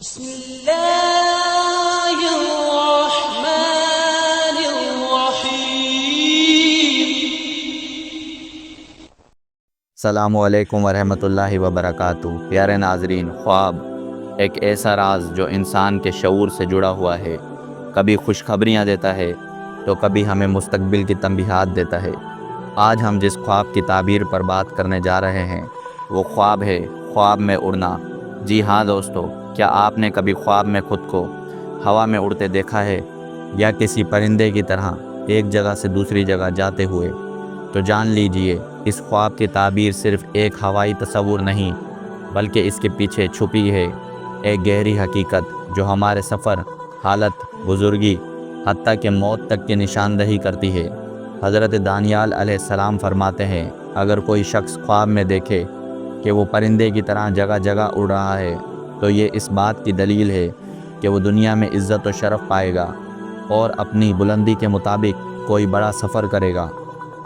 بسم الله الرحمن الرحيم۔ السلام علیکم ورحمۃ اللہ وبرکاتہ۔ پیارے ناظرین، خواب ایک ایسا راز جو انسان کے شعور سے جڑا ہوا ہے، کبھی خوشخبریاں دیتا ہے تو کبھی ہمیں مستقبل کی تنبیہات دیتا ہے۔ آج ہم جس خواب کی تعبیر پر بات کرنے جا رہے ہیں وہ خواب ہے خواب میں اڑنا۔ جی ہاں دوستو، کیا آپ نے کبھی خواب میں خود کو ہوا میں اڑتے دیکھا ہے، یا کسی پرندے کی طرح ایک جگہ سے دوسری جگہ جاتے ہوئے؟ تو جان لیجئے، اس خواب کی تعبیر صرف ایک ہوائی تصور نہیں، بلکہ اس کے پیچھے چھپی ہے ایک گہری حقیقت جو ہمارے سفر، حالت، بزرگی، حتیٰ کہ موت تک کی نشاندہی کرتی ہے۔ حضرت دانیال علیہ السلام فرماتے ہیں، اگر کوئی شخص خواب میں دیکھے کہ وہ پرندے کی طرح جگہ جگہ اڑ رہا ہے تو یہ اس بات کی دلیل ہے کہ وہ دنیا میں عزت و شرف پائے گا اور اپنی بلندی کے مطابق کوئی بڑا سفر کرے گا۔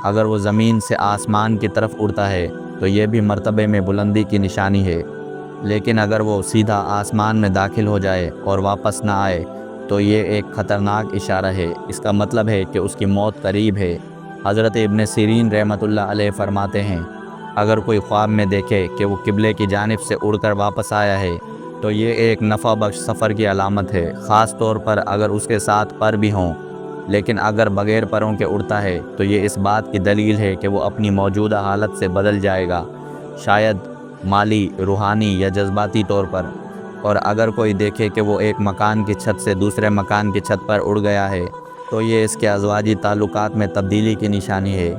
اگر وہ زمین سے آسمان کی طرف اڑتا ہے تو یہ بھی مرتبے میں بلندی کی نشانی ہے، لیکن اگر وہ سیدھا آسمان میں داخل ہو جائے اور واپس نہ آئے تو یہ ایک خطرناک اشارہ ہے۔ اس کا مطلب ہے کہ اس کی موت قریب ہے۔ حضرت ابن سیرین رحمۃ اللہ علیہ فرماتے ہیں، اگر کوئی خواب میں دیکھے کہ وہ قبلے کی جانب سے اڑ کر واپس آیا ہے تو یہ ایک نفع بخش سفر کی علامت ہے، خاص طور پر اگر اس کے ساتھ پر بھی ہوں۔ لیکن اگر بغیر پروں کے اڑتا ہے تو یہ اس بات کی دلیل ہے کہ وہ اپنی موجودہ حالت سے بدل جائے گا، شاید مالی، روحانی یا جذباتی طور پر۔ اور اگر کوئی دیکھے کہ وہ ایک مکان کی چھت سے دوسرے مکان کی چھت پر اڑ گیا ہے تو یہ اس کے ازواجی تعلقات میں تبدیلی کی نشانی ہے،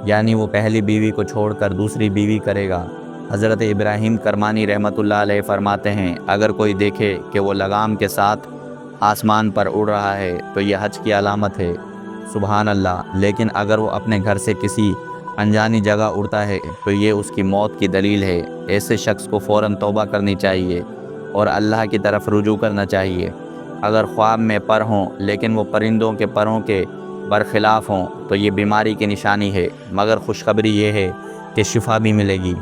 یعنی وہ پہلی بیوی کو چھوڑ کر دوسری بیوی کرے گا۔ حضرت ابراہیم کرمانی رحمۃ اللہ علیہ فرماتے ہیں، اگر کوئی دیکھے کہ وہ لگام کے ساتھ آسمان پر اڑ رہا ہے تو یہ حج کی علامت ہے۔ سبحان اللہ! لیکن اگر وہ اپنے گھر سے کسی انجانی جگہ اڑتا ہے تو یہ اس کی موت کی دلیل ہے۔ ایسے شخص کو فوراً توبہ کرنی چاہیے اور اللہ کی طرف رجوع کرنا چاہیے۔ اگر خواب میں پر ہوں لیکن وہ پرندوں کے پروں کے برخلاف ہوں تو یہ بیماری کی نشانی ہے، مگر خوشخبری یہ ہے کہ شفا بھی ملے گی۔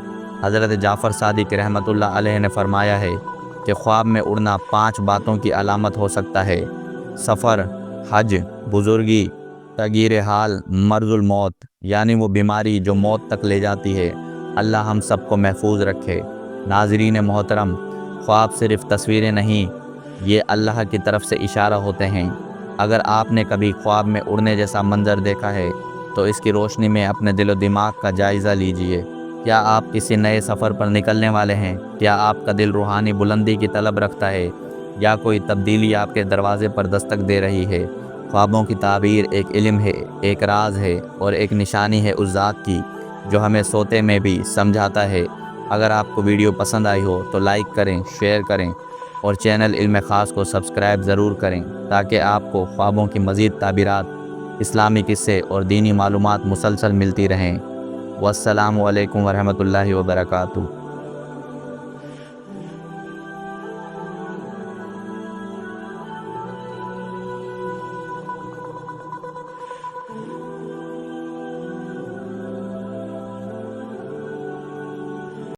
حضرت جعفر صادق رحمۃ اللہ علیہ نے فرمایا ہے کہ خواب میں اڑنا 5 باتوں کی علامت ہو سکتا ہے: سفر، حج، بزرگی، تغییر حال، مرض الموت، یعنی وہ بیماری جو موت تک لے جاتی ہے۔ اللہ ہم سب کو محفوظ رکھے۔ ناظرین محترم، خواب صرف تصویریں نہیں، یہ اللہ کی طرف سے اشارہ ہوتے ہیں۔ اگر آپ نے کبھی خواب میں اڑنے جیسا منظر دیکھا ہے تو اس کی روشنی میں اپنے دل و دماغ کا جائزہ لیجئے۔ کیا آپ کسی نئے سفر پر نکلنے والے ہیں؟ کیا آپ کا دل روحانی بلندی کی طلب رکھتا ہے، یا کوئی تبدیلی آپ کے دروازے پر دستک دے رہی ہے؟ خوابوں کی تعبیر ایک علم ہے، ایک راز ہے اور ایک نشانی ہے اس ذات کی جو ہمیں سوتے میں بھی سمجھاتا ہے۔ اگر آپ کو ویڈیو پسند آئی ہو تو لائک کریں، شیئر کریں اور چینل علم خاص کو سبسکرائب ضرور کریں تاکہ آپ کو خوابوں کی مزید تعبیرات، اسلامی قصے اور دینی معلومات مسلسل ملتی رہیں۔ والسلام علیکم ورحمۃ اللہ وبرکاتہ۔